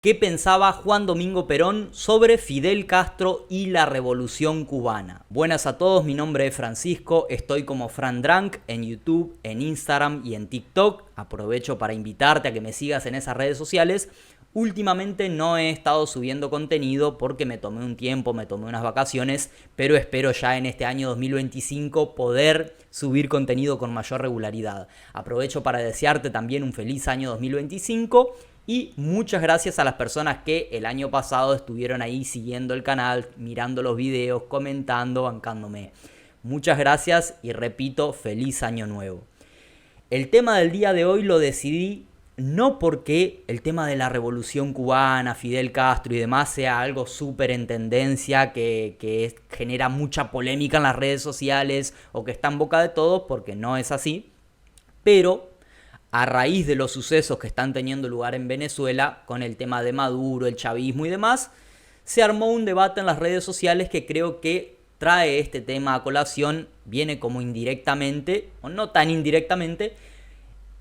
¿Qué pensaba Juan Domingo Perón sobre Fidel Castro y la Revolución Cubana? Buenas a todos, mi nombre es Francisco, estoy como Fran Drank en YouTube, en Instagram y en TikTok. Aprovecho para invitarte a que me sigas en esas redes sociales. Últimamente no he estado subiendo contenido porque me tomé un tiempo, me tomé unas vacaciones, pero espero ya en este año 2025 poder subir contenido con mayor regularidad. Aprovecho para desearte también un feliz año 2025 y muchas gracias a las personas que el año pasado estuvieron ahí siguiendo el canal, mirando los videos, comentando, bancándome. Muchas gracias y repito, feliz año nuevo. El tema del día de hoy lo decidí no porque el tema de la Revolución Cubana, Fidel Castro y demás sea algo súper en tendencia, que genera mucha polémica en las redes sociales o que está en boca de todos, porque no es así. Pero a raíz de los sucesos que están teniendo lugar en Venezuela, con el tema de Maduro, el chavismo y demás, se armó un debate en las redes sociales que creo que trae este tema a colación, viene como indirectamente, o no tan indirectamente,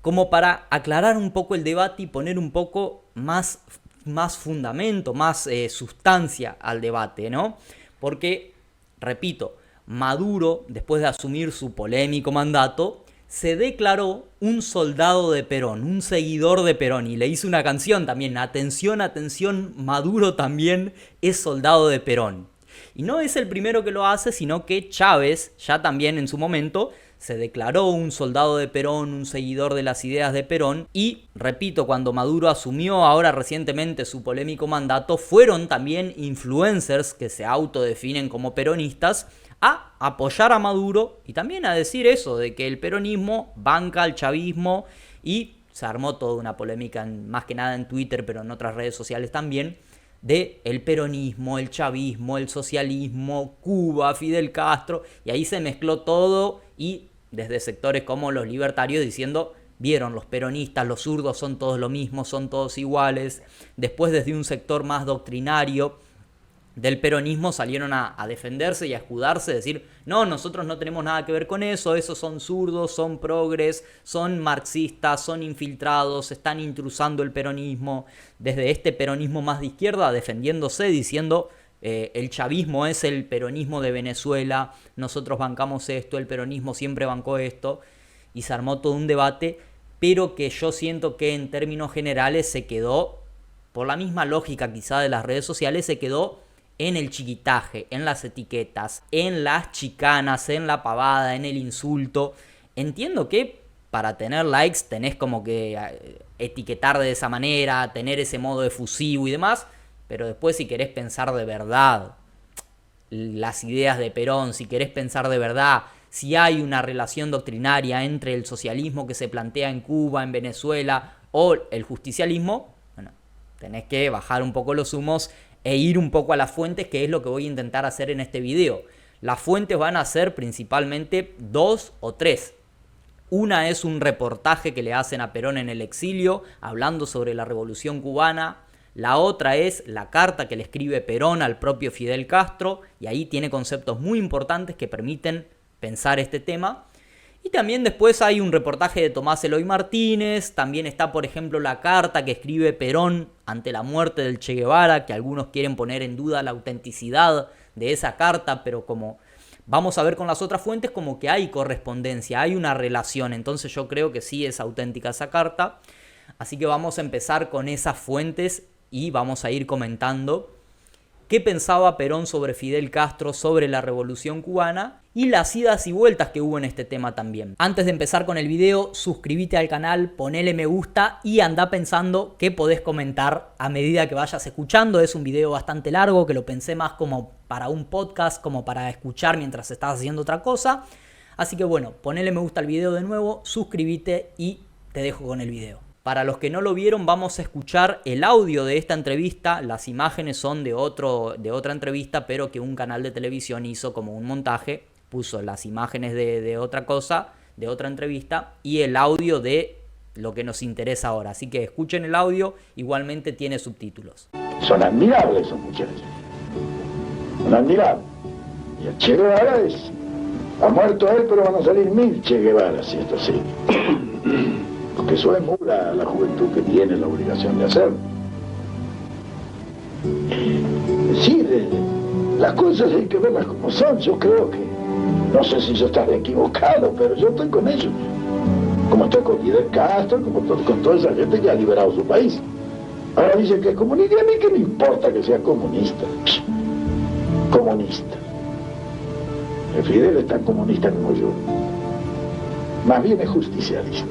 como para aclarar un poco el debate y poner un poco más fundamento, más sustancia al debate, ¿no? Porque, repito, Maduro, después de asumir su polémico mandato, se declaró un soldado de Perón, un seguidor de Perón, y le hizo una canción también, atención, atención, Maduro también es soldado de Perón. Y no es el primero que lo hace, sino que Chávez, ya también en su momento, se declaró un soldado de Perón, un seguidor de las ideas de Perón, y, repito, cuando Maduro asumió ahora recientemente su polémico mandato, fueron también influencers que se autodefinen como peronistas a apoyar a Maduro y también a decir eso, de que el peronismo banca al chavismo, y se armó toda una polémica, más que nada en Twitter, pero en otras redes sociales también, de el peronismo, el chavismo, el socialismo, Cuba, Fidel Castro, y ahí se mezcló todo, y desde sectores como los libertarios diciendo, vieron, los peronistas, los zurdos son todos lo mismo, son todos iguales. Después desde un sector más doctrinario del peronismo salieron a defenderse y a escudarse, decir, no, nosotros no tenemos nada que ver con eso, esos son zurdos, son progres, son marxistas, son infiltrados, están intrusando el peronismo. Desde este peronismo más de izquierda defendiéndose, diciendo, el chavismo es el peronismo de Venezuela, nosotros bancamos esto, el peronismo siempre bancó esto, y se armó todo un debate, pero que yo siento que en términos generales se quedó, por la misma lógica quizá de las redes sociales, se quedó en el chiquitaje, en las etiquetas, en las chicanas, en la pavada, en el insulto. Entiendo que para tener likes tenés como que etiquetar de esa manera, tener ese modo efusivo y demás, pero después si querés pensar de verdad las ideas de Perón, si querés pensar de verdad si hay una relación doctrinaria entre el socialismo que se plantea en Cuba, en Venezuela, o el justicialismo, bueno, tenés que bajar un poco los humos e ir un poco a las fuentes, que es lo que voy a intentar hacer en este video. Las fuentes van a ser principalmente dos o tres. Una es un reportaje que le hacen a Perón en el exilio, hablando sobre la Revolución Cubana. La otra es la carta que le escribe Perón al propio Fidel Castro, y ahí tiene conceptos muy importantes que permiten pensar este tema. Y también después hay un reportaje de Tomás Eloy Martínez, también está por ejemplo la carta que escribe Perón ante la muerte del Che Guevara, que algunos quieren poner en duda la autenticidad de esa carta, pero como vamos a ver con las otras fuentes, como que hay correspondencia, hay una relación, entonces yo creo que sí es auténtica esa carta. Así que vamos a empezar con esas fuentes y vamos a ir comentando qué pensaba Perón sobre Fidel Castro, sobre la Revolución Cubana y las idas y vueltas que hubo en este tema también. Antes de empezar con el video, suscríbete al canal, ponele me gusta y anda pensando qué podés comentar a medida que vayas escuchando. Es un video bastante largo que lo pensé más como para un podcast, como para escuchar mientras estás haciendo otra cosa. Así que bueno, ponele me gusta al video de nuevo, suscríbete y te dejo con el video. Para los que no lo vieron, vamos a escuchar el audio de esta entrevista. Las imágenes son de otra entrevista, pero que un canal de televisión hizo como un montaje. Puso las imágenes de otra cosa, de otra entrevista, y el audio de lo que nos interesa ahora. Así que escuchen el audio, igualmente tiene subtítulos. Son admirables esos muchachos. Son admirables. Y el Che Guevara ha muerto él, pero van a salir 1000 Che Guevara, si esto sigue. Porque eso emula la juventud que tiene la obligación de hacerlo. Es decir, las cosas hay que verlas como son. Yo creo que, no sé si yo estaré equivocado, pero yo estoy con ellos. Como estoy con Fidel Castro, como estoy con toda esa gente que ha liberado su país. Ahora dicen que es comunista, y a mí qué me importa que sea comunista. Comunista. El Fidel es tan comunista como yo. Más bien es justicialista.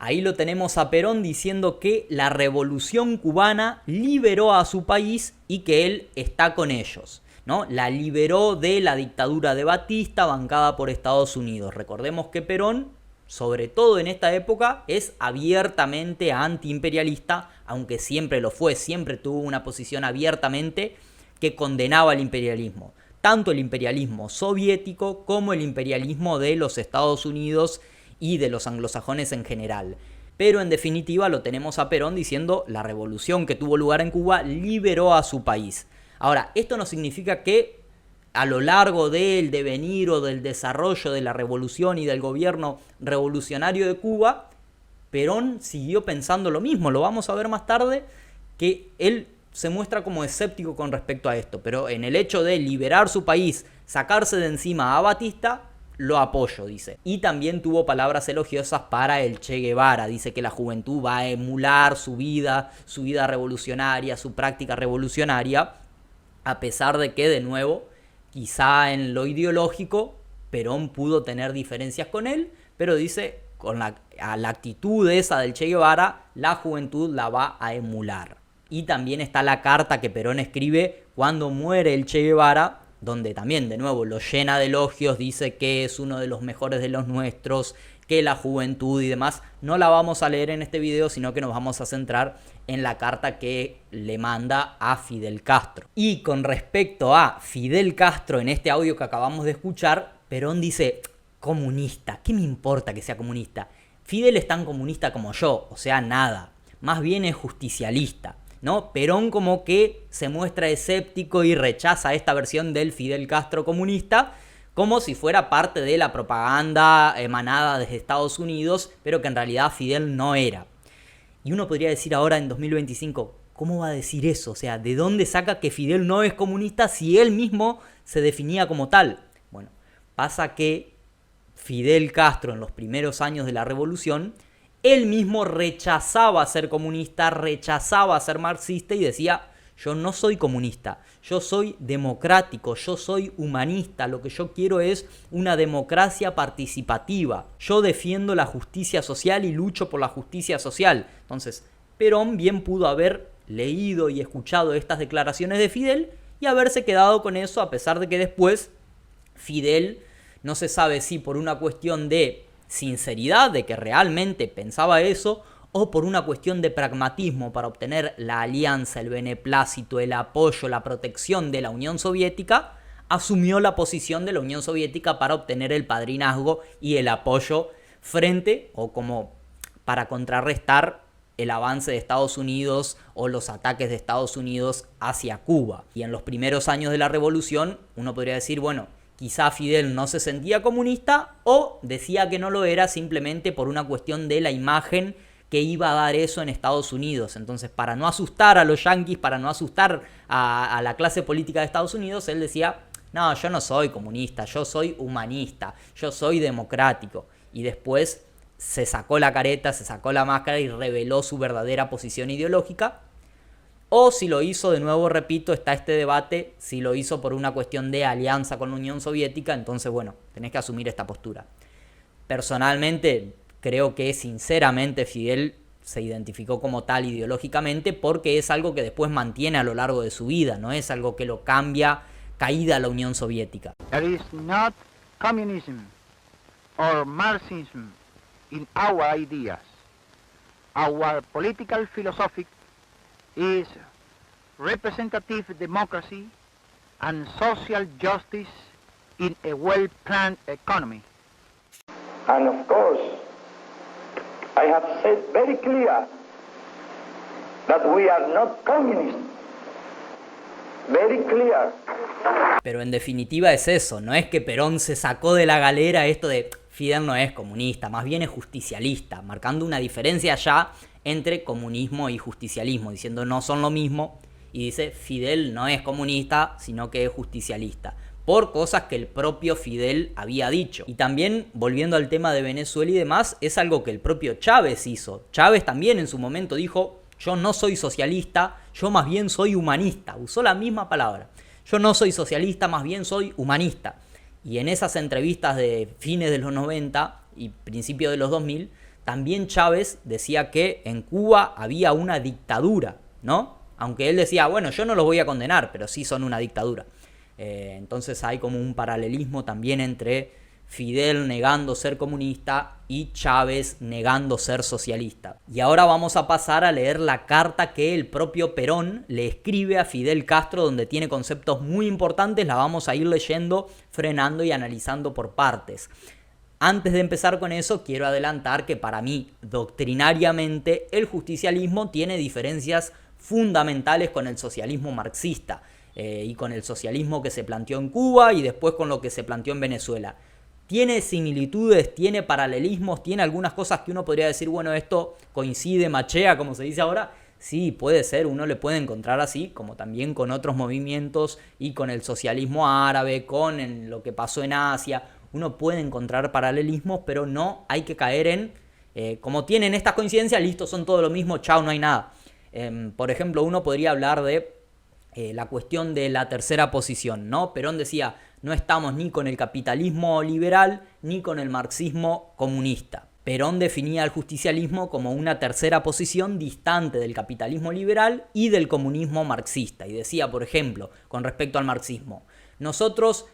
Ahí lo tenemos a Perón diciendo que la revolución cubana liberó a su país y que él está con ellos, ¿no? La liberó de la dictadura de Batista bancada por Estados Unidos. Recordemos que Perón, sobre todo en esta época, es abiertamente antiimperialista, aunque siempre lo fue, siempre tuvo una posición abiertamente que condenaba el imperialismo. Tanto el imperialismo soviético como el imperialismo de los Estados Unidos y de los anglosajones en general. Pero en definitiva lo tenemos a Perón diciendo la revolución que tuvo lugar en Cuba liberó a su país. Ahora, esto no significa que a lo largo del devenir o del desarrollo de la revolución y del gobierno revolucionario de Cuba, Perón siguió pensando lo mismo. Lo vamos a ver más tarde, que él se muestra como escéptico con respecto a esto, pero en el hecho de liberar su país, sacarse de encima a Batista, lo apoyo, dice. Y también tuvo palabras elogiosas para el Che Guevara. Dice que la juventud va a emular su vida revolucionaria, su práctica revolucionaria, a pesar de que, de nuevo, quizá en lo ideológico, Perón pudo tener diferencias con él, pero dice, con la actitud esa del Che Guevara, la juventud la va a emular. Y también está la carta que Perón escribe cuando muere el Che Guevara, donde también, de nuevo, lo llena de elogios, dice que es uno de los mejores de los nuestros, que la juventud y demás. No la vamos a leer en este video, sino que nos vamos a centrar en la carta que le manda a Fidel Castro. Y con respecto a Fidel Castro, en este audio que acabamos de escuchar, Perón dice, comunista, ¿qué me importa que sea comunista? Fidel es tan comunista como yo, o sea, nada. Más bien es justicialista, ¿no? Perón como que se muestra escéptico y rechaza esta versión del Fidel Castro comunista como si fuera parte de la propaganda emanada desde Estados Unidos, pero que en realidad Fidel no era. Y uno podría decir ahora en 2025, ¿cómo va a decir eso? O sea, ¿de dónde saca que Fidel no es comunista si él mismo se definía como tal? Bueno, pasa que Fidel Castro en los primeros años de la revolución, él mismo rechazaba ser comunista, rechazaba ser marxista y decía, yo no soy comunista, yo soy democrático, yo soy humanista, lo que yo quiero es una democracia participativa, yo defiendo la justicia social y lucho por la justicia social. Entonces, Perón bien pudo haber leído y escuchado estas declaraciones de Fidel y haberse quedado con eso, a pesar de que después Fidel, no se sabe si por una cuestión de sinceridad, de que realmente pensaba eso, o por una cuestión de pragmatismo para obtener la alianza, el beneplácito, el apoyo, la protección de la Unión Soviética, asumió la posición de la Unión Soviética para obtener el padrinazgo y el apoyo frente, o como para contrarrestar el avance de Estados Unidos o los ataques de Estados Unidos hacia Cuba. Y en los primeros años de la revolución, uno podría decir, bueno, quizá Fidel no se sentía comunista o decía que no lo era simplemente por una cuestión de la imagen que iba a dar eso en Estados Unidos. Entonces, para no asustar a los yanquis, para no asustar a la clase política de Estados Unidos, él decía, no, yo no soy comunista, yo soy humanista, yo soy democrático. Y después se sacó la careta, se sacó la máscara y reveló su verdadera posición ideológica. O si lo hizo, de nuevo repito, está este debate, si lo hizo por una cuestión de alianza con la Unión Soviética, entonces bueno, tenés que asumir esta postura. Personalmente, creo que sinceramente Fidel se identificó como tal ideológicamente porque es algo que después mantiene a lo largo de su vida, no es algo que lo cambia caída la Unión Soviética. There is not communism or Marxism in our ideas. Our political philosophy is representative democracy and social justice in a well-planned economy. And of course, I have said very clear that we are not communists. Very clear. Pero en definitiva es eso, no es que Perón se sacó de la galera esto de Fidel no es comunista, más bien es justicialista, marcando una diferencia ya entre comunismo y justicialismo, diciendo no son lo mismo y dice Fidel no es comunista, sino que es justicialista, por cosas que el propio Fidel había dicho. Y también, volviendo al tema de Venezuela y demás, es algo que el propio Chávez hizo. Chávez también en su momento dijo, yo no soy socialista, yo más bien soy humanista. Usó la misma palabra. Yo no soy socialista, más bien soy humanista. Y en esas entrevistas de fines de los 90 y principios de los 2000, también Chávez decía que en Cuba había una dictadura, ¿no? Aunque él decía, bueno, yo no los voy a condenar, pero sí son una dictadura. Entonces hay como un paralelismo también entre Fidel negando ser comunista y Chávez negando ser socialista. Y ahora vamos a pasar a leer la carta que el propio Perón le escribe a Fidel Castro, donde tiene conceptos muy importantes. La vamos a ir leyendo, frenando y analizando por partes. Antes de empezar con eso, quiero adelantar que para mí, doctrinariamente, el justicialismo tiene diferencias fundamentales con el socialismo marxista y con el socialismo que se planteó en Cuba y después con lo que se planteó en Venezuela. Tiene similitudes, tiene paralelismos, tiene algunas cosas que uno podría decir, bueno, esto coincide, machea, como se dice ahora. Sí, puede ser, uno le puede encontrar así, como también con otros movimientos y con el socialismo árabe, con lo que pasó en Asia. Uno puede encontrar paralelismos, pero no hay que caer en, como tienen estas coincidencias, listo, son todo lo mismo, chao, no hay nada. Por ejemplo, uno podría hablar de la cuestión de la tercera posición, ¿no? Perón decía, no estamos ni con el capitalismo liberal ni con el marxismo comunista. Perón definía el justicialismo como una tercera posición distante del capitalismo liberal y del comunismo marxista. Y decía, por ejemplo, con respecto al marxismo, nosotros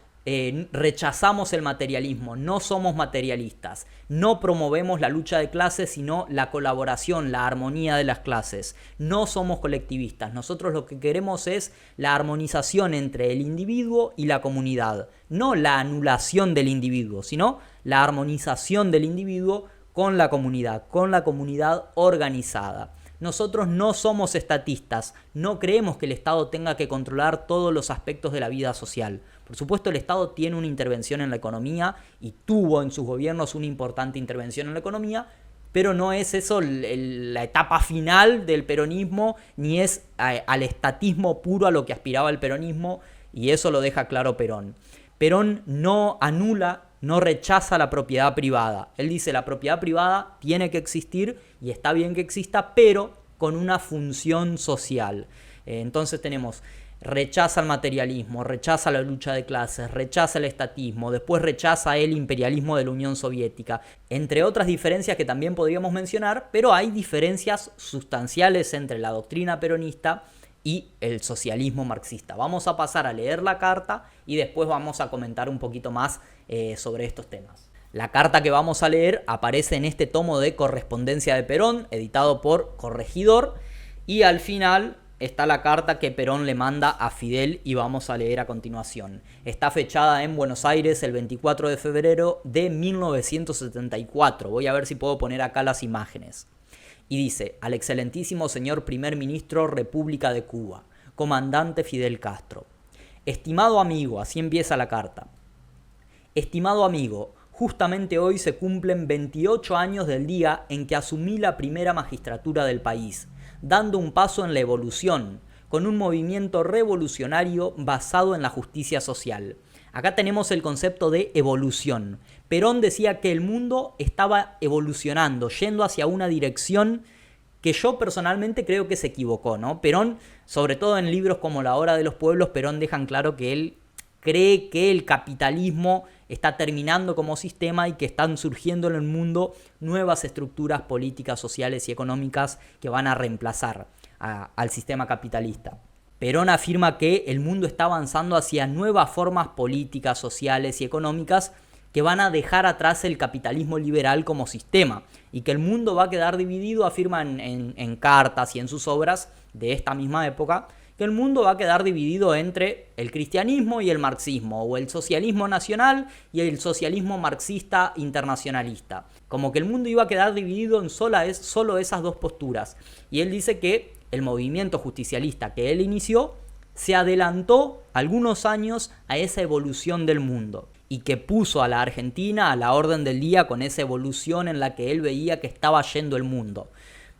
rechazamos el materialismo, no somos materialistas, no promovemos la lucha de clases, sino la colaboración, la armonía de las clases. No somos colectivistas, nosotros lo que queremos es la armonización entre el individuo y la comunidad, no la anulación del individuo, sino la armonización del individuo con la comunidad organizada. Nosotros no somos estatistas, no creemos que el Estado tenga que controlar todos los aspectos de la vida social. Por supuesto, el Estado tiene una intervención en la economía y tuvo en sus gobiernos una importante intervención en la economía, pero no es eso la etapa final del peronismo, ni es al estatismo puro a lo que aspiraba el peronismo, y eso lo deja claro Perón. Perón no anula, no rechaza la propiedad privada. Él dice la propiedad privada tiene que existir y está bien que exista, pero con una función social. Entonces tenemos, rechaza el materialismo, rechaza la lucha de clases, rechaza el estatismo, después rechaza el imperialismo de la Unión Soviética, entre otras diferencias que también podríamos mencionar, pero hay diferencias sustanciales entre la doctrina peronista y el socialismo marxista. Vamos a pasar a leer la carta y después vamos a comentar un poquito más sobre estos temas. La carta que vamos a leer aparece en este tomo de Correspondencia de Perón, editado por Corregidor, y al final está la carta que Perón le manda a Fidel y vamos a leer a continuación. Está fechada en Buenos Aires el 24 de febrero de 1974. Voy a ver si puedo poner acá las imágenes. Y dice, al excelentísimo señor primer ministro República de Cuba, comandante Fidel Castro. Estimado amigo, así empieza la carta. Estimado amigo, justamente hoy se cumplen 28 años del día en que asumí la primera magistratura del país, dando un paso en la evolución, con un movimiento revolucionario basado en la justicia social. Acá tenemos el concepto de evolución. Perón decía que el mundo estaba evolucionando, yendo hacia una dirección que yo personalmente creo que se equivocó, ¿no? Perón, sobre todo en libros como La Hora de los Pueblos, Perón dejan claro que él cree que el capitalismo está terminando como sistema y que están surgiendo en el mundo nuevas estructuras políticas, sociales y económicas que van a reemplazar al sistema capitalista. Perón afirma que el mundo está avanzando hacia nuevas formas políticas, sociales y económicas que van a dejar atrás el capitalismo liberal como sistema y que el mundo va a quedar dividido, afirma en cartas y en sus obras de esta misma época, que el mundo va a quedar dividido entre el cristianismo y el marxismo, o el socialismo nacional y el socialismo marxista internacionalista. Como que el mundo iba a quedar dividido en solo esas dos posturas. Y él dice que el movimiento justicialista que él inició se adelantó algunos años a esa evolución del mundo y que puso a la Argentina a la orden del día con esa evolución en la que él veía que estaba yendo el mundo.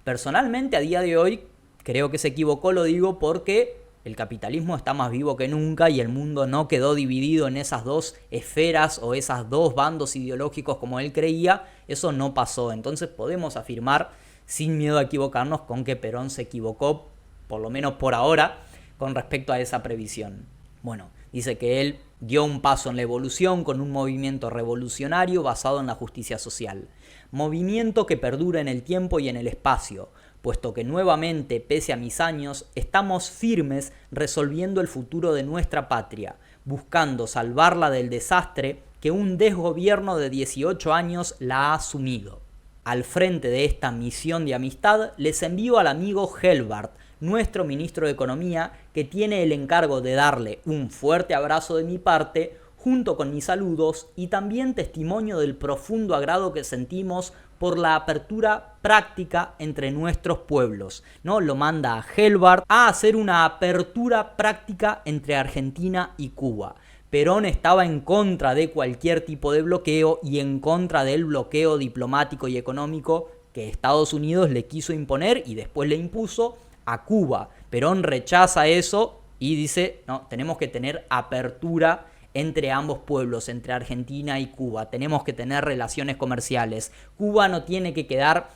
Personalmente, a día de hoy, creo que se equivocó, lo digo porque el capitalismo está más vivo que nunca y el mundo no quedó dividido en esas dos esferas o esas dos bandos ideológicos como él creía. Eso no pasó. Entonces podemos afirmar sin miedo a equivocarnos con que Perón se equivocó, por lo menos por ahora, con respecto a esa previsión. Bueno, dice que él dio un paso en la evolución con un movimiento revolucionario basado en la justicia social. Movimiento que perdura en el tiempo y en el espacio, puesto que nuevamente, pese a mis años, estamos firmes resolviendo el futuro de nuestra patria, buscando salvarla del desastre que un desgobierno de 18 años la ha sumido. Al frente de esta misión de amistad les envío al amigo Helbart, nuestro ministro de Economía, que tiene el encargo de darle un fuerte abrazo de mi parte, junto con mis saludos y también testimonio del profundo agrado que sentimos por la apertura práctica entre nuestros pueblos, ¿no? Lo manda a Helbart a hacer una apertura práctica entre Argentina y Cuba. Perón estaba en contra de cualquier tipo de bloqueo y en contra del bloqueo diplomático y económico que Estados Unidos le quiso imponer y después le impuso a Cuba. Perón rechaza eso y dice, no, tenemos que tener apertura entre ambos pueblos, entre Argentina y Cuba. Tenemos que tener relaciones comerciales. Cuba no tiene que quedar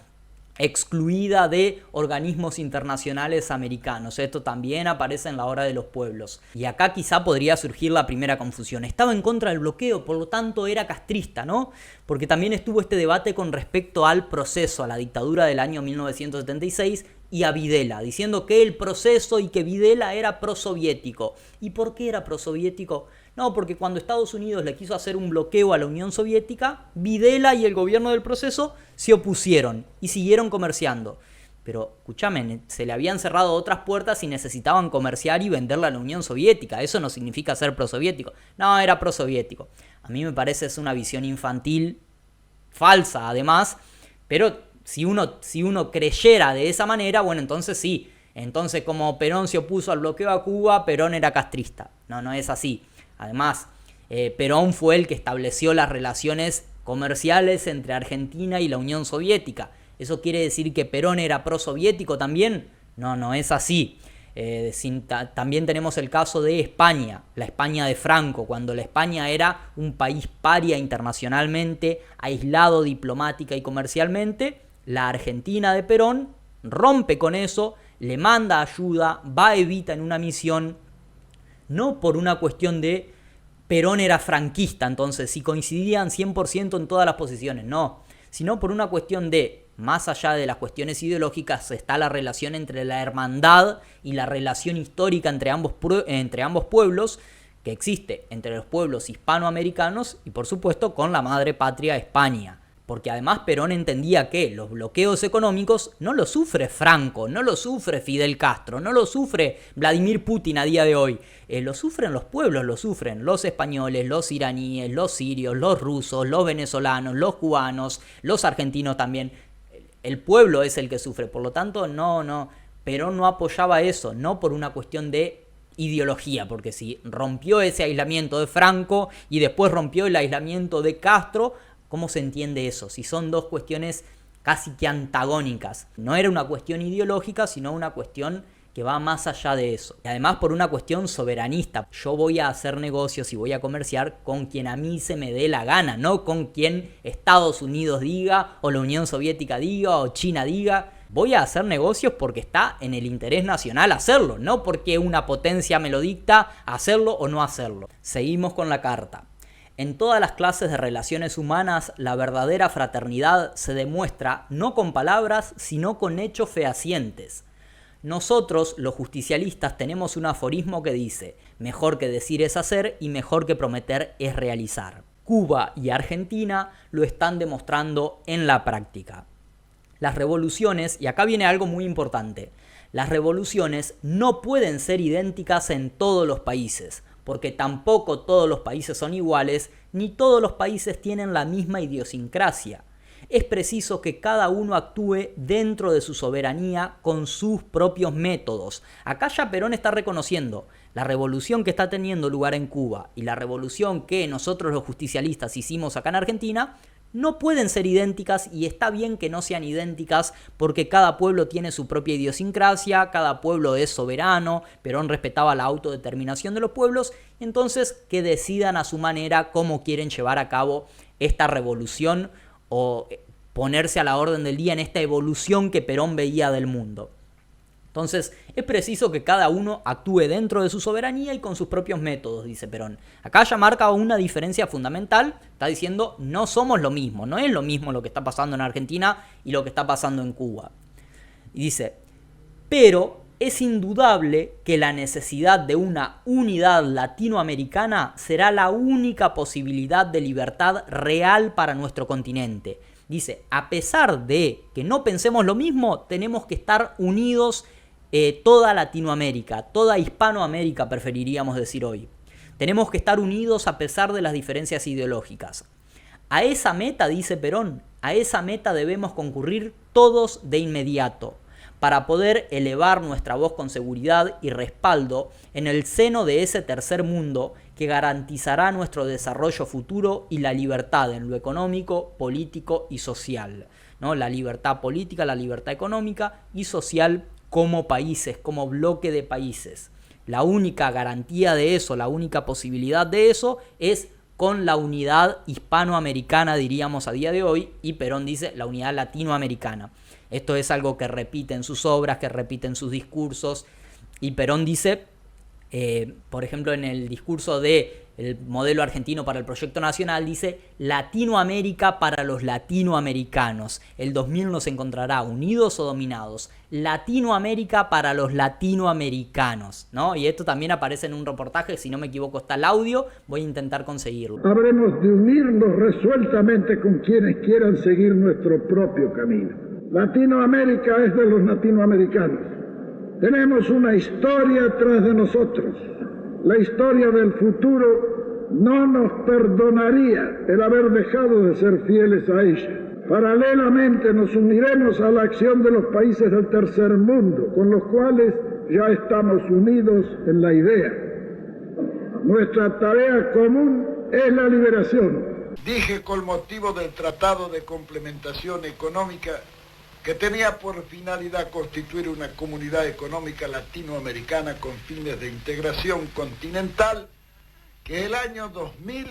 excluida de organismos internacionales americanos. Esto también aparece en la Hora de los Pueblos. Y acá quizá podría surgir la primera confusión. Estaba en contra del bloqueo, por lo tanto era castrista, ¿no? Porque también estuvo este debate con respecto al proceso, a la dictadura del año 1976 y a Videla, diciendo que el proceso y que Videla era prosoviético. ¿Y por qué era prosoviético? No, porque cuando Estados Unidos le quiso hacer un bloqueo a la Unión Soviética, Videla y el gobierno del proceso se opusieron y siguieron comerciando. Pero, escúchame, se le habían cerrado otras puertas y necesitaban comerciar y venderla a la Unión Soviética. Eso no significa ser prosoviético. No, era prosoviético. A mí me parece es una visión infantil, falsa además, pero si uno creyera de esa manera, bueno, entonces sí. Entonces, como Perón se opuso al bloqueo a Cuba, Perón era castrista. No, no es así. Además, Perón fue el que estableció las relaciones comerciales entre Argentina y la Unión Soviética. ¿Eso quiere decir que Perón era prosoviético también? No, no es así. También tenemos el caso de España, la España de Franco, cuando la España era un país paria internacionalmente, aislado diplomática y comercialmente. La Argentina de Perón rompe con eso, le manda ayuda, va a Evita en una misión, no por una cuestión de Perón era franquista, entonces si coincidían 100% en todas las posiciones, no, sino por una cuestión de, más allá de las cuestiones ideológicas, está la relación entre la hermandad y la relación histórica entre ambos pueblos, que existe entre los pueblos hispanoamericanos y por supuesto con la madre patria España. Porque además Perón entendía que los bloqueos económicos no los sufre Franco, no los sufre Fidel Castro, no los sufre Vladimir Putin a día de hoy. Lo sufren los pueblos, lo sufren los españoles, los iraníes, los sirios, los rusos, los venezolanos, los cubanos, los argentinos también. El pueblo es el que sufre, por lo tanto Perón no apoyaba eso, no por una cuestión de ideología, porque si rompió ese aislamiento de Franco y después rompió el aislamiento de Castro, ¿cómo se entiende eso? Si son dos cuestiones casi que antagónicas. No era una cuestión ideológica, sino una cuestión que va más allá de eso. Y además por una cuestión soberanista. Yo voy a hacer negocios y voy a comerciar con quien a mí se me dé la gana, no con quien Estados Unidos diga, o la Unión Soviética diga, o China diga. Voy a hacer negocios porque está en el interés nacional hacerlo, no porque una potencia me lo dicta hacerlo o no hacerlo. Seguimos con la carta. En todas las clases de relaciones humanas, la verdadera fraternidad se demuestra no con palabras, sino con hechos fehacientes. Nosotros, los justicialistas, tenemos un aforismo que dice: mejor que decir es hacer y mejor que prometer es realizar. Cuba y Argentina lo están demostrando en la práctica. Las revoluciones, y acá viene algo muy importante, las revoluciones no pueden ser idénticas en todos los países, porque tampoco todos los países son iguales, ni todos los países tienen la misma idiosincrasia. Es preciso que cada uno actúe dentro de su soberanía con sus propios métodos. Acá ya Perón está reconociendo la revolución que está teniendo lugar en Cuba y la revolución que nosotros los justicialistas hicimos acá en Argentina no pueden ser idénticas y está bien que no sean idénticas porque cada pueblo tiene su propia idiosincrasia, cada pueblo es soberano, Perón respetaba la autodeterminación de los pueblos, entonces que decidan a su manera cómo quieren llevar a cabo esta revolución o ponerse a la orden del día en esta evolución que Perón veía del mundo. Entonces, es preciso que cada uno actúe dentro de su soberanía y con sus propios métodos, dice Perón. Acá ya marca una diferencia fundamental, está diciendo no somos lo mismo, no es lo mismo lo que está pasando en Argentina y lo que está pasando en Cuba. Y dice, pero es indudable que la necesidad de una unidad latinoamericana será la única posibilidad de libertad real para nuestro continente. Dice, a pesar de que no pensemos lo mismo, tenemos que estar unidos toda Latinoamérica, toda Hispanoamérica preferiríamos decir hoy. Tenemos que estar unidos a pesar de las diferencias ideológicas. A esa meta, dice Perón, a esa meta debemos concurrir todos de inmediato para poder elevar nuestra voz con seguridad y respaldo en el seno de ese tercer mundo que garantizará nuestro desarrollo futuro y la libertad en lo económico, político y social, ¿no? La libertad política, la libertad económica y social como países, como bloque de países. La única garantía de eso, la única posibilidad de eso es con la unidad hispanoamericana, diríamos a día de hoy, y Perón dice la unidad latinoamericana. Esto es algo que repite en sus obras, que repite en sus discursos, y Perón dice, por ejemplo, en el discurso de el modelo argentino para el proyecto nacional, dice Latinoamérica para los latinoamericanos. El 2000 nos encontrará unidos o dominados. Latinoamérica para los latinoamericanos, ¿no? Y esto también aparece en un reportaje, si no me equivoco está el audio, voy a intentar conseguirlo. Habremos de unirnos resueltamente con quienes quieran seguir nuestro propio camino. Latinoamérica es de los latinoamericanos. Tenemos una historia atrás de nosotros. La historia del futuro no nos perdonaría el haber dejado de ser fieles a ella. Paralelamente nos uniremos a la acción de los países del tercer mundo, con los cuales ya estamos unidos en la idea. Nuestra tarea común es la liberación. Dije con motivo del Tratado de Complementación Económica que tenía por finalidad constituir una comunidad económica latinoamericana con fines de integración continental, que el año 2000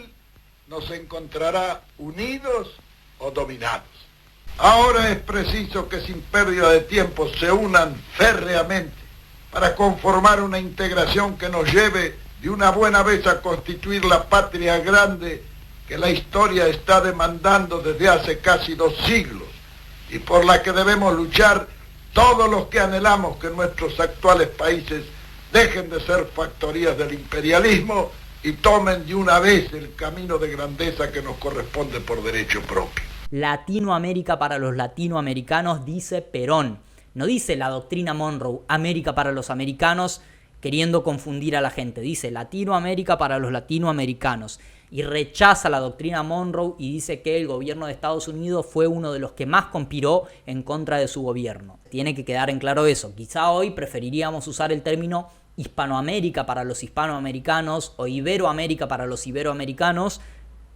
nos encontrará unidos o dominados. Ahora es preciso que sin pérdida de tiempo se unan férreamente para conformar una integración que nos lleve de una buena vez a constituir la patria grande que la historia está demandando desde hace casi 2 siglos. Y por la que debemos luchar todos los que anhelamos que nuestros actuales países dejen de ser factorías del imperialismo y tomen de una vez el camino de grandeza que nos corresponde por derecho propio. Latinoamérica para los latinoamericanos, dice Perón. No dice la doctrina Monroe, América para los americanos, queriendo confundir a la gente. Dice Latinoamérica para los latinoamericanos. Y rechaza la doctrina Monroe y dice que el gobierno de Estados Unidos fue uno de los que más conspiró en contra de su gobierno. Tiene que quedar en claro eso. Quizá hoy preferiríamos usar el término Hispanoamérica para los hispanoamericanos o Iberoamérica para los iberoamericanos,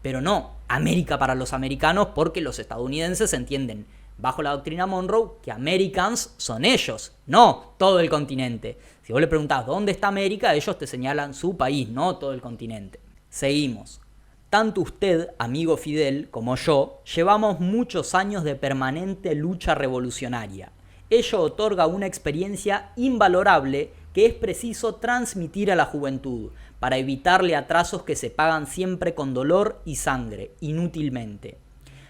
pero no América para los americanos, porque los estadounidenses entienden bajo la doctrina Monroe que Americans son ellos, no todo el continente. Si vos le preguntás dónde está América, ellos te señalan su país, no todo el continente. Seguimos. Tanto usted, amigo Fidel, como yo, llevamos muchos años de permanente lucha revolucionaria. Ello otorga una experiencia invalorable que es preciso transmitir a la juventud para evitarle atrasos que se pagan siempre con dolor y sangre, inútilmente.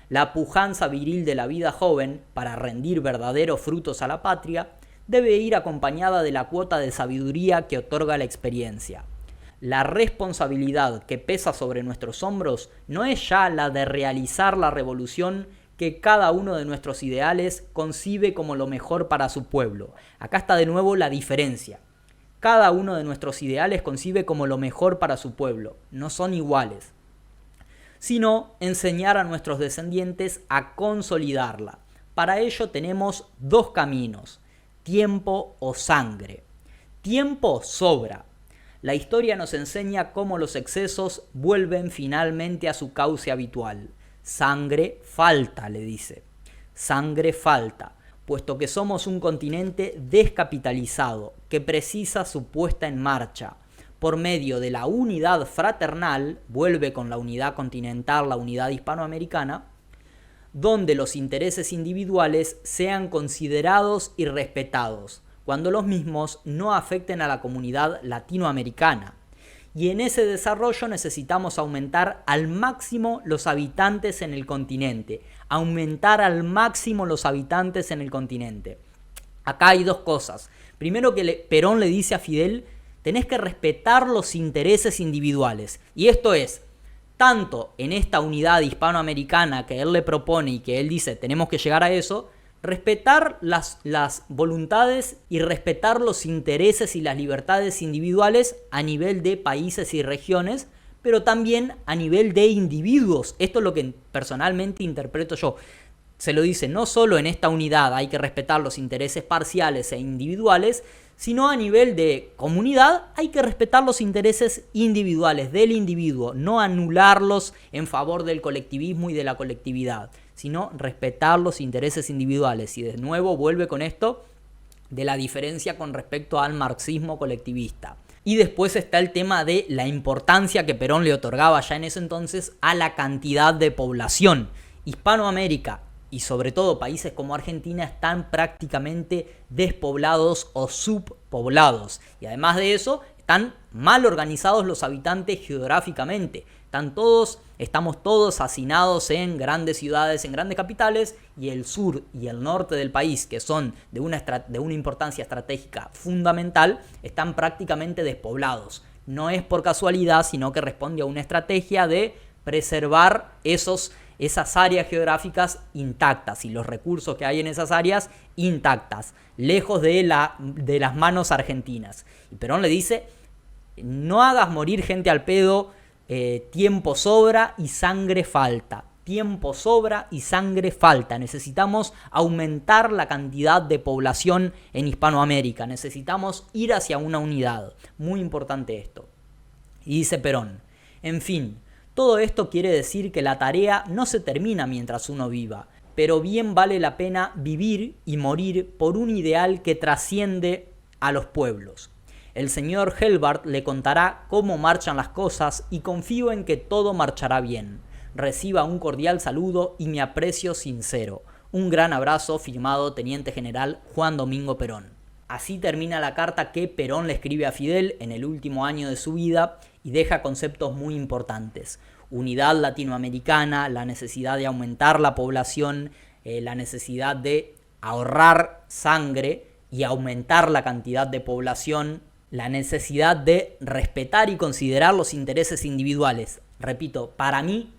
La pujanza viril de la vida joven, para rendir verdaderos frutos a la patria, debe ir acompañada de la cuota de sabiduría que otorga la experiencia. La responsabilidad que pesa sobre nuestros hombros no es ya la de realizar la revolución que cada uno de nuestros ideales concibe como lo mejor para su pueblo. Acá está de nuevo la diferencia. Cada uno de nuestros ideales concibe como lo mejor para su pueblo. No son iguales. Sino enseñar a nuestros descendientes a consolidarla. Para ello tenemos 2 caminos: tiempo o sangre. Tiempo sobra. La historia nos enseña cómo los excesos vuelven finalmente a su cauce habitual. Sangre falta, le dice. Sangre falta, puesto que somos un continente descapitalizado que precisa su puesta en marcha por medio de la unidad fraternal, vuelve con la unidad continental, la unidad hispanoamericana, donde los intereses individuales sean considerados y respetados, cuando los mismos no afecten a la comunidad latinoamericana. Y en ese desarrollo necesitamos aumentar al máximo los habitantes en el continente. Aumentar al máximo los habitantes en el continente. Acá hay dos cosas. Primero que Perón le dice a Fidel, tenés que respetar los intereses individuales. Y esto es, tanto en esta unidad hispanoamericana que él le propone y que él dice, tenemos que llegar a eso, respetar las voluntades y respetar los intereses y las libertades individuales a nivel de países y regiones, pero también a nivel de individuos. Esto es lo que personalmente interpreto yo. Se lo dice, no solo en esta unidad hay que respetar los intereses parciales e individuales, sino a nivel de comunidad hay que respetar los intereses individuales del individuo, no anularlos en favor del colectivismo y de la colectividad, sino respetar los intereses individuales. Y de nuevo vuelve con esto de la diferencia con respecto al marxismo colectivista. Y después está el tema de la importancia que Perón le otorgaba ya en ese entonces a la cantidad de población. Hispanoamérica y sobre todo países como Argentina están prácticamente despoblados o subpoblados. Y además de eso, están mal organizados los habitantes geográficamente. Estamos todos hacinados en grandes ciudades, en grandes capitales, y el sur y el norte del país, que son de una importancia estratégica fundamental, están prácticamente despoblados. No es por casualidad, sino que responde a una estrategia de preservar esas áreas geográficas intactas y los recursos que hay en esas áreas intactas, lejos de las manos argentinas. Y Perón le dice, no hagas morir gente al pedo, tiempo sobra y sangre falta. Tiempo sobra y sangre falta. Necesitamos aumentar la cantidad de población en Hispanoamérica. Necesitamos ir hacia una unidad. Muy importante esto. Y dice Perón, en fin, todo esto quiere decir que la tarea no se termina mientras uno viva, pero bien vale la pena vivir y morir por un ideal que trasciende a los pueblos. El señor Helbart le contará cómo marchan las cosas y confío en que todo marchará bien. Reciba un cordial saludo y mi aprecio sincero. Un gran abrazo, firmado Teniente General Juan Domingo Perón. Así termina la carta que Perón le escribe a Fidel en el último año de su vida y deja conceptos muy importantes. Unidad latinoamericana, la necesidad de aumentar la población, la necesidad de ahorrar sangre y aumentar la cantidad de población, la necesidad de respetar y considerar los intereses individuales. Repito, para mí,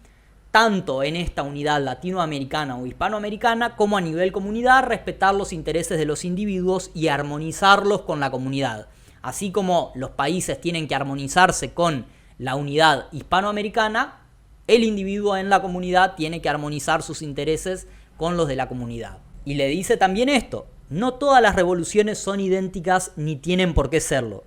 tanto en esta unidad latinoamericana o hispanoamericana como a nivel comunidad, respetar los intereses de los individuos y armonizarlos con la comunidad. Así como los países tienen que armonizarse con la unidad hispanoamericana, el individuo en la comunidad tiene que armonizar sus intereses con los de la comunidad. Y le dice también esto, no todas las revoluciones son idénticas ni tienen por qué serlo.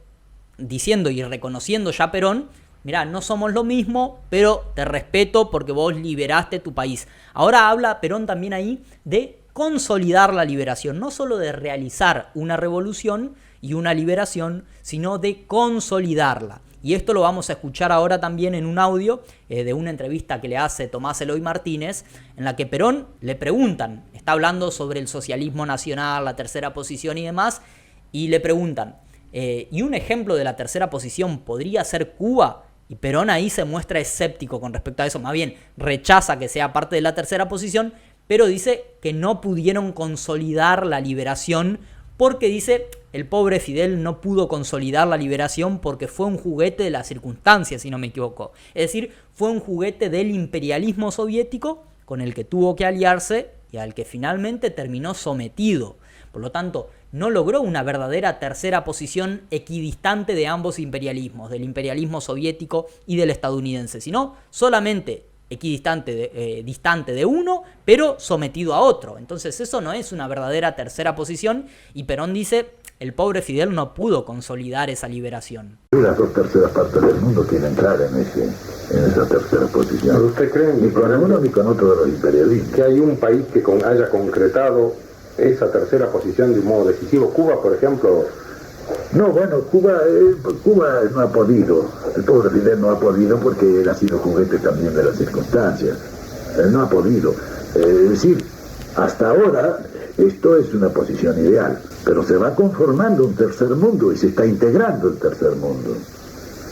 Diciendo y reconociendo ya Perón, mirá, no somos lo mismo, pero te respeto porque vos liberaste tu país. Ahora habla Perón también ahí de consolidar la liberación, no solo de realizar una revolución y una liberación, sino de consolidarla. Y esto lo vamos a escuchar ahora también en un audio de una entrevista que le hace Tomás Eloy Martínez, en la que Perón le preguntan, está hablando sobre el socialismo nacional, la tercera posición y demás, y le preguntan, ¿y un ejemplo de la tercera posición podría ser Cuba? Y Perón ahí se muestra escéptico con respecto a eso, más bien rechaza que sea parte de la tercera posición, pero dice que no pudieron consolidar la liberación porque dice, el pobre Fidel no pudo consolidar la liberación porque fue un juguete de las circunstancias, si no me equivoco. Es decir, fue un juguete del imperialismo soviético con el que tuvo que aliarse y al que finalmente terminó sometido. Por lo tanto, no logró una verdadera tercera posición equidistante de ambos imperialismos, del imperialismo soviético y del estadounidense, sino solamente equidistante, distante de uno, pero sometido a otro. Entonces eso no es una verdadera tercera posición y Perón dice, el pobre Fidel no pudo consolidar esa liberación. Las 2/3 partes del mundo quieren entrar en esa tercera posición. ¿Usted cree Ni con uno ni con otro de los imperialistas. que hay un país que haya concretado esa tercera posición de un modo decisivo? Cuba, por ejemplo. No, bueno, Cuba no ha podido. El pobre Fidel no ha podido porque él ha sido juguete también de las circunstancias. Él no ha podido. Es decir, hasta ahora esto es una posición ideal, pero se va conformando un tercer mundo y se está integrando el tercer mundo.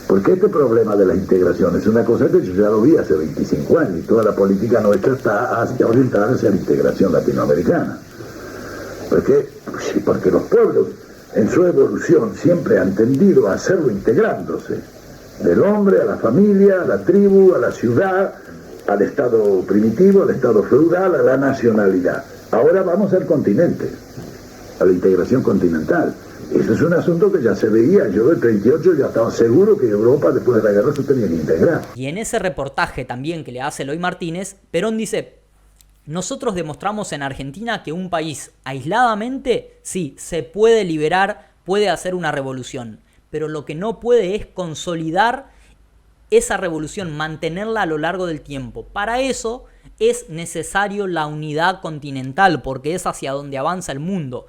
Porque este problema de la integración es una cosa que yo ya lo vi hace 25 años y toda la política nuestra está orientada hacia la integración latinoamericana. ¿Por qué? Sí, porque los pueblos en su evolución siempre han tendido a hacerlo integrándose. Del hombre a la familia, a la tribu, a la ciudad, al estado primitivo, al estado feudal, a la nacionalidad. Ahora vamos al continente, a la integración continental. Eso es un asunto que ya se veía. Yo del 38 ya estaba seguro que Europa después de la guerra se tenía que integrar. Y en ese reportaje también que le hace Eloy Martínez, Perón dice: nosotros demostramos en Argentina que un país aisladamente, sí, se puede liberar, puede hacer una revolución, pero lo que no puede es consolidar esa revolución, mantenerla a lo largo del tiempo. Para eso es necesario la unidad continental, porque es hacia donde avanza el mundo.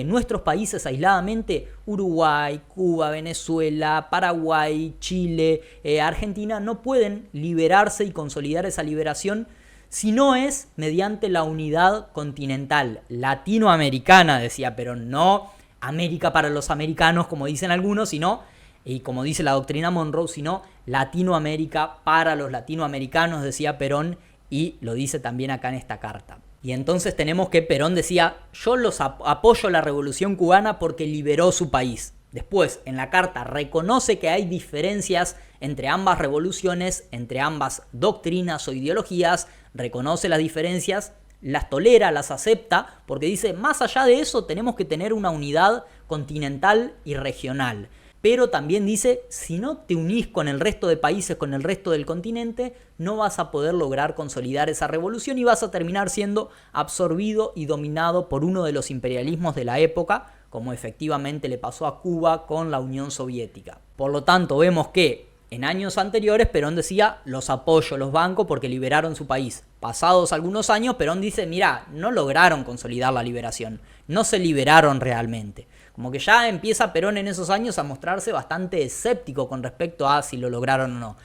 Nuestros países aisladamente, Uruguay, Cuba, Venezuela, Paraguay, Chile, Argentina, no pueden liberarse y consolidar esa liberación si no es mediante la unidad continental, latinoamericana, decía Perón, no América para los americanos, como dicen algunos, sino, y como dice la doctrina Monroe, sino Latinoamérica para los latinoamericanos, decía Perón, y lo dice también acá en esta carta. Y entonces tenemos que Perón decía: yo apoyo la revolución cubana porque liberó su país. Después, en la carta, reconoce que hay diferencias entre ambas revoluciones, entre ambas doctrinas o ideologías, reconoce las diferencias, las tolera, las acepta, porque dice, más allá de eso tenemos que tener una unidad continental y regional. Pero también dice, si no te unís con el resto de países, con el resto del continente, no vas a poder lograr consolidar esa revolución y vas a terminar siendo absorbido y dominado por uno de los imperialismos de la época, como efectivamente le pasó a Cuba con la Unión Soviética. Por lo tanto, vemos que en años anteriores Perón decía, los apoyo, los banco porque liberaron su país. Pasados algunos años, Perón dice, mirá, no lograron consolidar la liberación, no se liberaron realmente. Como que ya empieza Perón en esos años a mostrarse bastante escéptico con respecto a si lo lograron o no.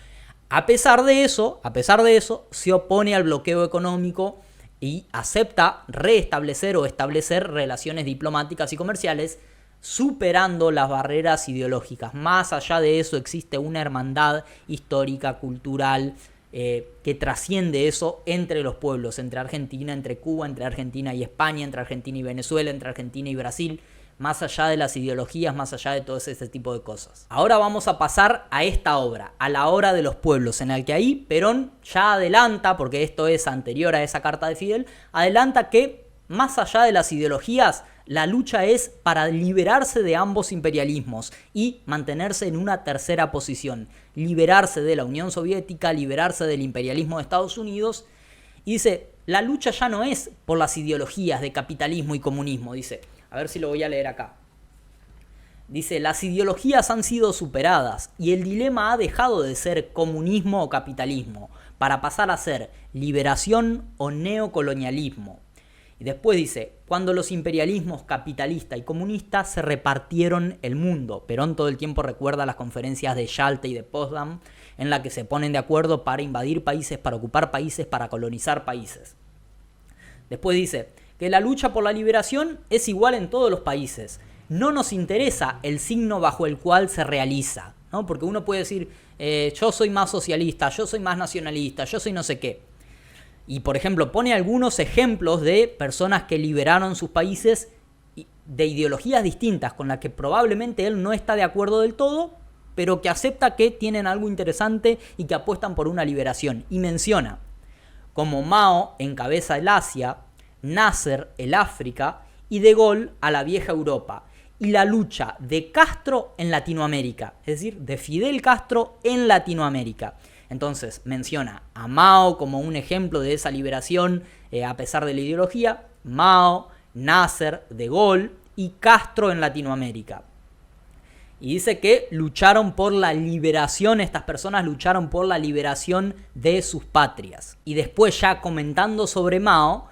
A pesar de eso, se opone al bloqueo económico y acepta restablecer o establecer relaciones diplomáticas y comerciales, superando las barreras ideológicas. Más allá de eso existe una hermandad histórica, cultural, que trasciende eso entre los pueblos, entre Argentina, entre Cuba, entre Argentina y España, entre Argentina y Venezuela, entre Argentina y Brasil, más allá de las ideologías, más allá de todo ese tipo de cosas. Ahora vamos a pasar a esta obra, a la Hora de los Pueblos, en la que ahí Perón ya adelanta, porque esto es anterior a esa carta de Fidel, adelanta que más allá de las ideologías, la lucha es para liberarse de ambos imperialismos y mantenerse en una tercera posición, liberarse de la Unión Soviética, liberarse del imperialismo de Estados Unidos. Y dice, la lucha ya no es por las ideologías de capitalismo y comunismo, dice. A ver si lo voy a leer acá. Dice, las ideologías han sido superadas y el dilema ha dejado de ser comunismo o capitalismo para pasar a ser liberación o neocolonialismo. Y después dice, cuando los imperialismos capitalista y comunista se repartieron el mundo. Perón todo el tiempo recuerda las conferencias de Yalta y de Potsdam en las que se ponen de acuerdo para invadir países, para ocupar países, para colonizar países. Después dice que la lucha por la liberación es igual en todos los países. No nos interesa el signo bajo el cual se realiza, ¿no? Porque uno puede decir, yo soy más socialista, yo soy más nacionalista, yo soy no sé qué. Y, por ejemplo, pone algunos ejemplos de personas que liberaron sus países de ideologías distintas, con las que probablemente él no está de acuerdo del todo, pero que acepta que tienen algo interesante y que apuestan por una liberación. Y menciona como Mao encabeza el Asia, Nasser el África y De Gaulle a la vieja Europa. Y la lucha de Castro en Latinoamérica, es decir, de Fidel Castro en Latinoamérica. Entonces menciona a Mao como un ejemplo de esa liberación a pesar de la ideología, Mao, Nasser, De Gaulle, y Castro en Latinoamérica. Y dice que lucharon por la liberación, estas personas lucharon por la liberación de sus patrias. Y después, ya comentando sobre Mao,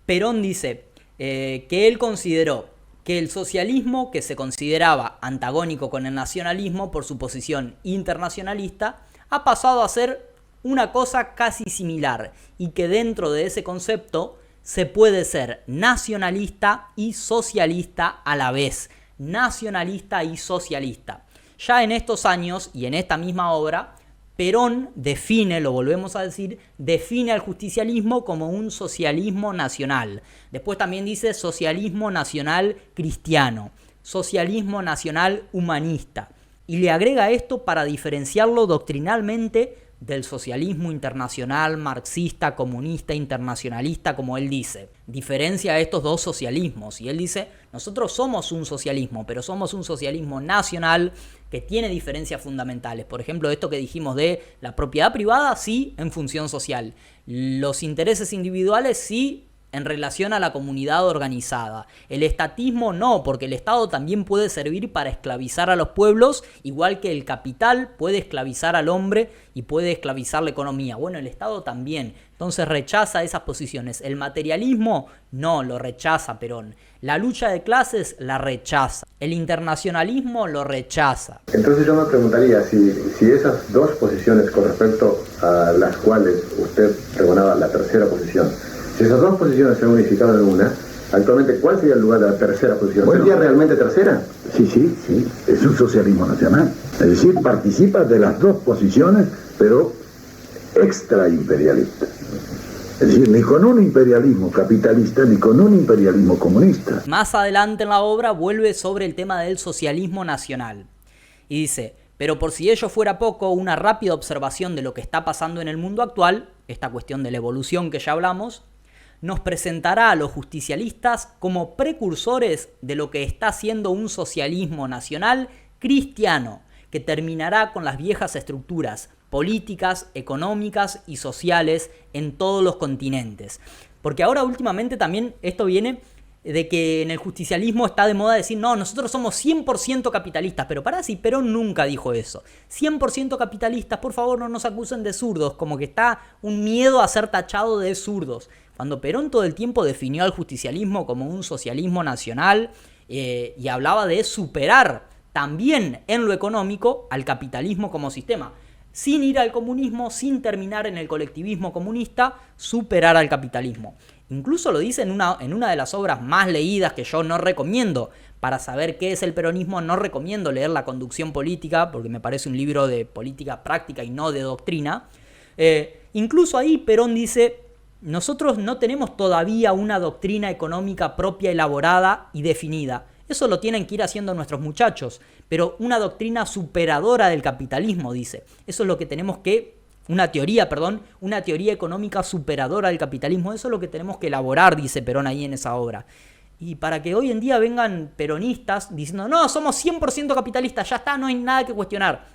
Perón dice que él consideró que el socialismo, que se consideraba antagónico con el nacionalismo por su posición internacionalista, ha pasado a ser una cosa casi similar, y que dentro de ese concepto se puede ser nacionalista y socialista a la vez. Nacionalista y socialista. Ya en estos años y en esta misma obra, Perón define, lo volvemos a decir, define al justicialismo como un socialismo nacional. Después también dice socialismo nacional cristiano, socialismo nacional humanista. Y le agrega esto para diferenciarlo doctrinalmente del socialismo internacional, marxista, comunista, internacionalista, como él dice. Diferencia a estos dos socialismos. Y él dice, nosotros somos un socialismo, pero somos un socialismo nacional que tiene diferencias fundamentales. Por ejemplo, esto que dijimos de la propiedad privada, sí, en función social. Los intereses individuales, sí, en relación a la comunidad organizada. El estatismo no, porque el Estado también puede servir para esclavizar a los pueblos, igual que el capital puede esclavizar al hombre y puede esclavizar la economía. Bueno, el Estado también. Entonces rechaza esas posiciones. El materialismo no, lo rechaza Perón. La lucha de clases la rechaza. El internacionalismo lo rechaza. Entonces yo me preguntaría si esas dos posiciones con respecto a las cuales usted pregonaba la tercera posición, si esas dos posiciones se han unificado en una, actualmente, ¿cuál sería el lugar de la tercera posición? Bueno, ¿Sería realmente tercera? Sí, es un socialismo nacional. Es decir, participa de las dos posiciones, pero extraimperialista. Es decir, ni con un imperialismo capitalista, ni con un imperialismo comunista. Más adelante en la obra vuelve sobre el tema del socialismo nacional. Y dice, pero por si ello fuera poco, una rápida observación de lo que está pasando en el mundo actual, esta cuestión de la evolución que ya hablamos, nos presentará a los justicialistas como precursores de lo que está siendo un socialismo nacional cristiano, que terminará con las viejas estructuras políticas, económicas y sociales en todos los continentes. Porque ahora últimamente también esto viene de que en el justicialismo está de moda decir, no, nosotros somos 100% capitalistas, pero pará, si Perón nunca dijo eso. 100% capitalistas, por favor no nos acusen de zurdos, como que está un miedo a ser tachado de zurdos. Cuando Perón todo el tiempo definió al justicialismo como un socialismo nacional y hablaba de superar también en lo económico al capitalismo como sistema. Sin ir al comunismo, sin terminar en el colectivismo comunista, superar al capitalismo. Incluso lo dice en una de las obras más leídas que yo no recomiendo. Para saber qué es el peronismo no recomiendo leer La conducción política, porque me parece un libro de política práctica y no de doctrina. Incluso ahí Perón dice, nosotros no tenemos todavía una doctrina económica propia, elaborada y definida. Eso lo tienen que ir haciendo nuestros muchachos. Pero una doctrina superadora del capitalismo, dice. Eso es lo que tenemos que... Una teoría económica superadora del capitalismo. Eso es lo que tenemos que elaborar, dice Perón ahí en esa obra. Y para que hoy en día vengan peronistas diciendo, no, somos 100% capitalistas, ya está, no hay nada que cuestionar.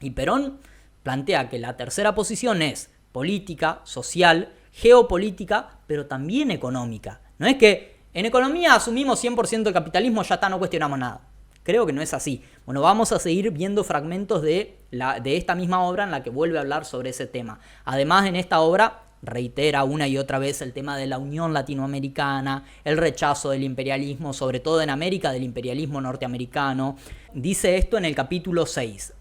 Y Perón plantea que la tercera posición es política, social, geopolítica, pero también económica. No es que en economía asumimos 100% el capitalismo, ya está, no cuestionamos nada. Creo que no es así. Bueno, vamos a seguir viendo fragmentos de esta misma obra en la que vuelve a hablar sobre ese tema. Además, en esta obra reitera una y otra vez el tema de la Unión Latinoamericana, el rechazo del imperialismo, sobre todo en América, del imperialismo norteamericano. Dice esto en el capítulo 6.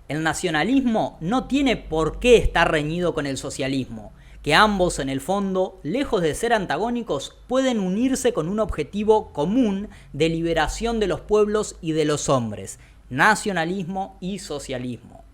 El nacionalismo no tiene por qué estar reñido con el socialismo, que ambos, en el fondo, lejos de ser antagónicos, pueden unirse con un objetivo común de liberación de los pueblos y de los hombres, nacionalismo y socialismo.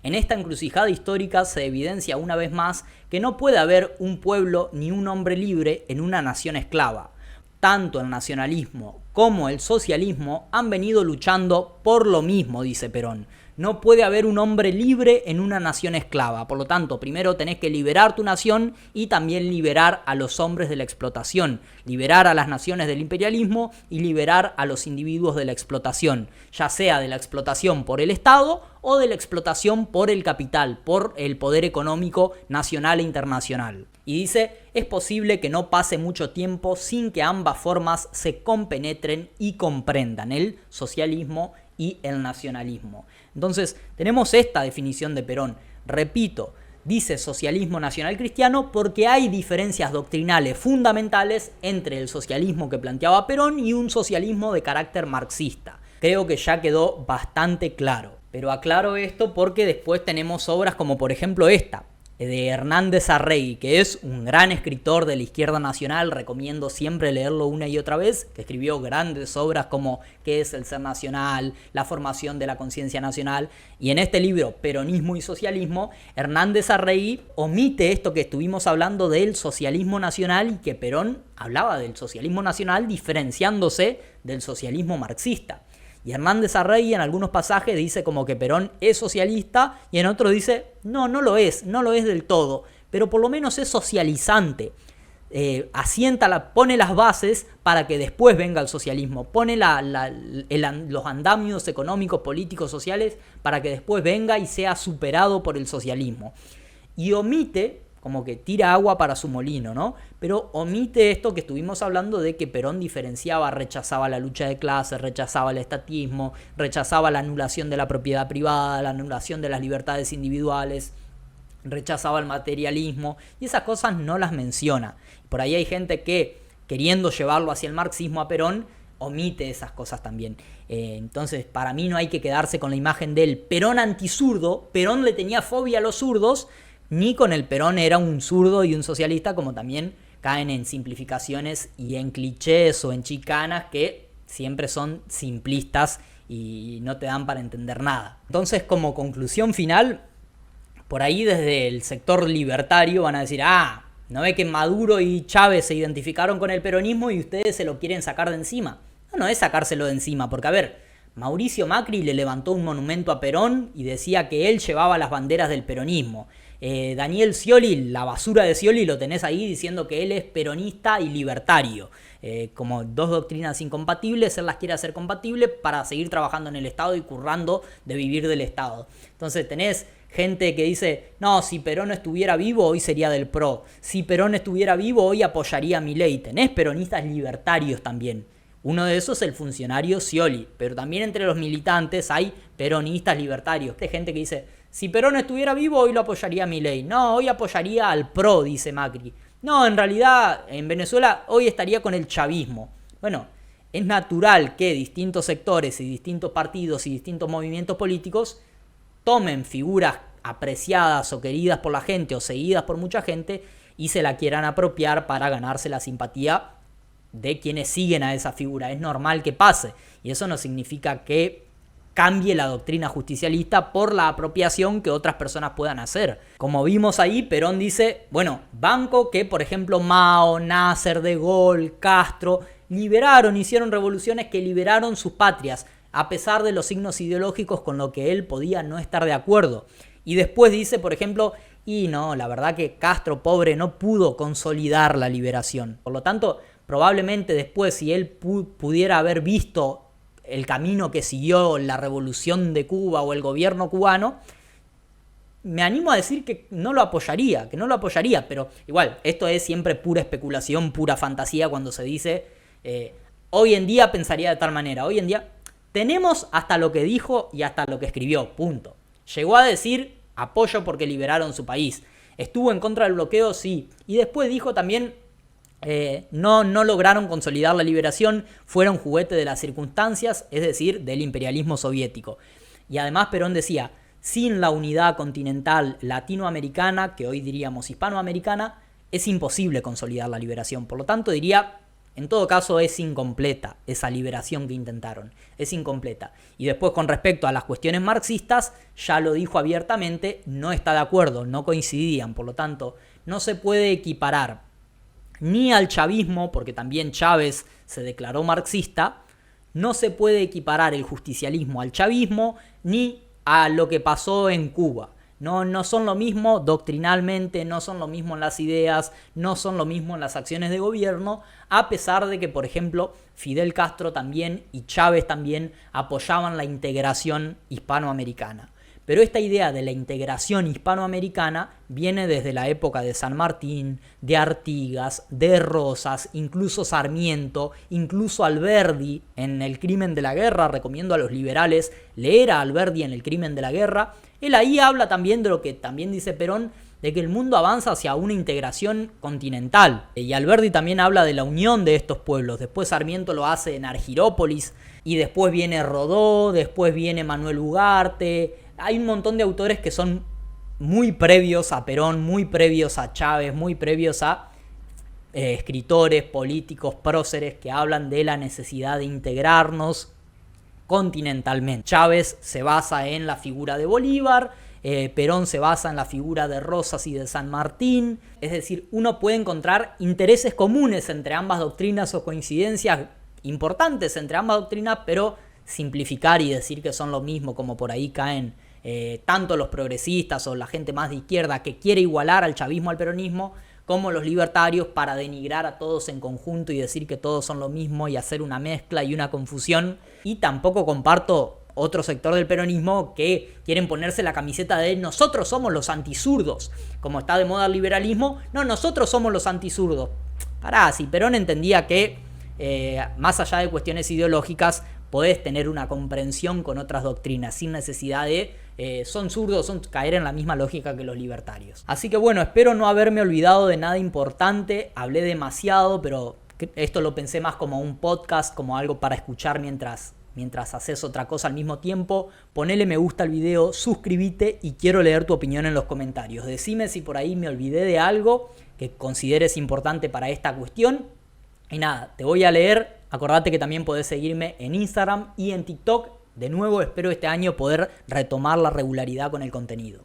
En esta encrucijada histórica se evidencia una vez más que no puede haber un pueblo ni un hombre libre en una nación esclava. Tanto el nacionalismo como el socialismo han venido luchando por lo mismo, dice Perón. no puede haber un hombre libre en una nación esclava. Por lo tanto, primero tenés que liberar tu nación y también liberar a los hombres de la explotación, liberar a las naciones del imperialismo y liberar a los individuos de la explotación, ya sea de la explotación por el Estado o de la explotación por el capital, por el poder económico nacional e internacional. Y dice, es posible que no pase mucho tiempo sin que ambas formas se compenetren y comprendan, el socialismo y el nacionalismo. Entonces, tenemos esta definición de Perón. Repito, dice socialismo nacional cristiano porque hay diferencias doctrinales fundamentales entre el socialismo que planteaba Perón y un socialismo de carácter marxista. Creo que ya quedó bastante claro. Pero aclaro esto porque después tenemos obras como por ejemplo esta, de Hernández Arregui, que es un gran escritor de la izquierda nacional, recomiendo siempre leerlo una y otra vez, que escribió grandes obras como ¿Qué es el ser nacional?, La formación de la conciencia nacional, y en este libro, Peronismo y Socialismo, Hernández Arregui omite esto que estuvimos hablando del socialismo nacional y que Perón hablaba del socialismo nacional diferenciándose del socialismo marxista. Y Hernández Arregui en algunos pasajes dice como que Perón es socialista y en otros dice, no lo es del todo, pero por lo menos es socializante. Pone las bases para que después venga el socialismo, pone los andamios económicos, políticos, sociales para que después venga y sea superado por el socialismo. Y omite, como que tira agua para su molino, ¿no? Pero omite esto que estuvimos hablando de que Perón diferenciaba, rechazaba la lucha de clases, rechazaba el estatismo, rechazaba la anulación de la propiedad privada, la anulación de las libertades individuales, rechazaba el materialismo, y esas cosas no las menciona. Por ahí hay gente que, queriendo llevarlo hacia el marxismo a Perón, omite esas cosas también. Entonces, para mí no hay que quedarse con la imagen del Perón antizurdo. Perón le tenía fobia a los zurdos, ni con el Perón era un zurdo y un socialista, como también caen en simplificaciones y en clichés o en chicanas que siempre son simplistas y no te dan para entender nada. Entonces, como conclusión final, por ahí desde el sector libertario van a decir, ¿no ve que Maduro y Chávez se identificaron con el peronismo y ustedes se lo quieren sacar de encima? No es sacárselo de encima, porque a ver, Mauricio Macri le levantó un monumento a Perón y decía que él llevaba las banderas del peronismo. Daniel Scioli, la basura de Scioli, lo tenés ahí diciendo que él es peronista y libertario. Como dos doctrinas incompatibles, él las quiere hacer compatibles para seguir trabajando en el Estado y currando de vivir del Estado. Entonces tenés gente que dice, no, si Perón estuviera vivo hoy sería del PRO. Si Perón estuviera vivo hoy apoyaría a Milei. Tenés peronistas libertarios también. Uno de esos es el funcionario Scioli, pero también entre los militantes hay peronistas libertarios. Hay gente que dice, si Perón estuviera vivo hoy lo apoyaría a Milei. No, hoy apoyaría al PRO, dice Macri. No, en realidad en Venezuela hoy estaría con el chavismo. Bueno, es natural que distintos sectores y distintos partidos y distintos movimientos políticos tomen figuras apreciadas o queridas por la gente o seguidas por mucha gente y se la quieran apropiar para ganarse la simpatía de quienes siguen a esa figura. Es normal que pase y eso no significa que cambie la doctrina justicialista por la apropiación que otras personas puedan hacer. Como vimos ahí, Perón dice, bueno, banco que por ejemplo Mao, Nasser, De Gaulle, Castro hicieron revoluciones que liberaron sus patrias, a pesar de los signos ideológicos con lo que él podía no estar de acuerdo. Y después dice, por ejemplo, la verdad que Castro, pobre, no pudo consolidar la liberación. Por lo tanto, probablemente después, si él pudiera haber visto el camino que siguió la revolución de Cuba o el gobierno cubano, me animo a decir que no lo apoyaría, pero igual, esto es siempre pura especulación, pura fantasía cuando se dice, hoy en día pensaría de tal manera, hoy en día tenemos hasta lo que dijo y hasta lo que escribió, punto. Llegó a decir, apoyo porque liberaron su país, estuvo en contra del bloqueo, sí, y después dijo también, no lograron consolidar la liberación, fueron juguete de las circunstancias, es decir, del imperialismo soviético. Y además Perón decía, sin la unidad continental latinoamericana, que hoy diríamos hispanoamericana, es imposible consolidar la liberación. Por lo tanto, diría, en todo caso es incompleta esa liberación que intentaron, es incompleta. Y después con respecto a las cuestiones marxistas, ya lo dijo abiertamente, no está de acuerdo, no coincidían. Por lo tanto, no se puede equiparar ni al chavismo, porque también Chávez se declaró marxista, no se puede equiparar el justicialismo al chavismo, ni a lo que pasó en Cuba. No son lo mismo doctrinalmente, no son lo mismo en las ideas, no son lo mismo en las acciones de gobierno, a pesar de que, por ejemplo, Fidel Castro también y Chávez también apoyaban la integración hispanoamericana. Pero esta idea de la integración hispanoamericana viene desde la época de San Martín, de Artigas, de Rosas, incluso Sarmiento, incluso Alberdi en El crimen de la guerra. Recomiendo a los liberales leer a Alberdi en El crimen de la guerra. Él ahí habla también de lo que también dice Perón, de que el mundo avanza hacia una integración continental. Y Alberdi también habla de la unión de estos pueblos. Después Sarmiento lo hace en Argirópolis, y después viene Rodó, después viene Manuel Ugarte. Hay un montón de autores que son muy previos a Perón, muy previos a Chávez, muy previos a escritores, políticos, próceres que hablan de la necesidad de integrarnos continentalmente. Chávez se basa en la figura de Bolívar, Perón se basa en la figura de Rosas y de San Martín. Es decir, uno puede encontrar intereses comunes entre ambas doctrinas o coincidencias importantes entre ambas doctrinas, pero simplificar y decir que son lo mismo, como por ahí caen tanto los progresistas o la gente más de izquierda que quiere igualar al chavismo al peronismo, como los libertarios para denigrar a todos en conjunto y decir que todos son lo mismo y hacer una mezcla y una confusión. Y tampoco comparto otro sector del peronismo que quieren ponerse la camiseta de nosotros somos los antisurdos, como está de moda el liberalismo. No, nosotros somos los antisurdos. Pará, si Perón entendía que más allá de cuestiones ideológicas podés tener una comprensión con otras doctrinas sin necesidad de son zurdos, son caer en la misma lógica que los libertarios. Así que bueno, espero no haberme olvidado de nada importante. Hablé demasiado, pero esto lo pensé más como un podcast, como algo para escuchar mientras haces otra cosa al mismo tiempo. Ponele me gusta al video, suscríbete y quiero leer tu opinión en los comentarios. Decime si por ahí me olvidé de algo que consideres importante para esta cuestión. Y nada, te voy a leer. Acordate que también podés seguirme en Instagram y en TikTok. De nuevo, espero este año poder retomar la regularidad con el contenido.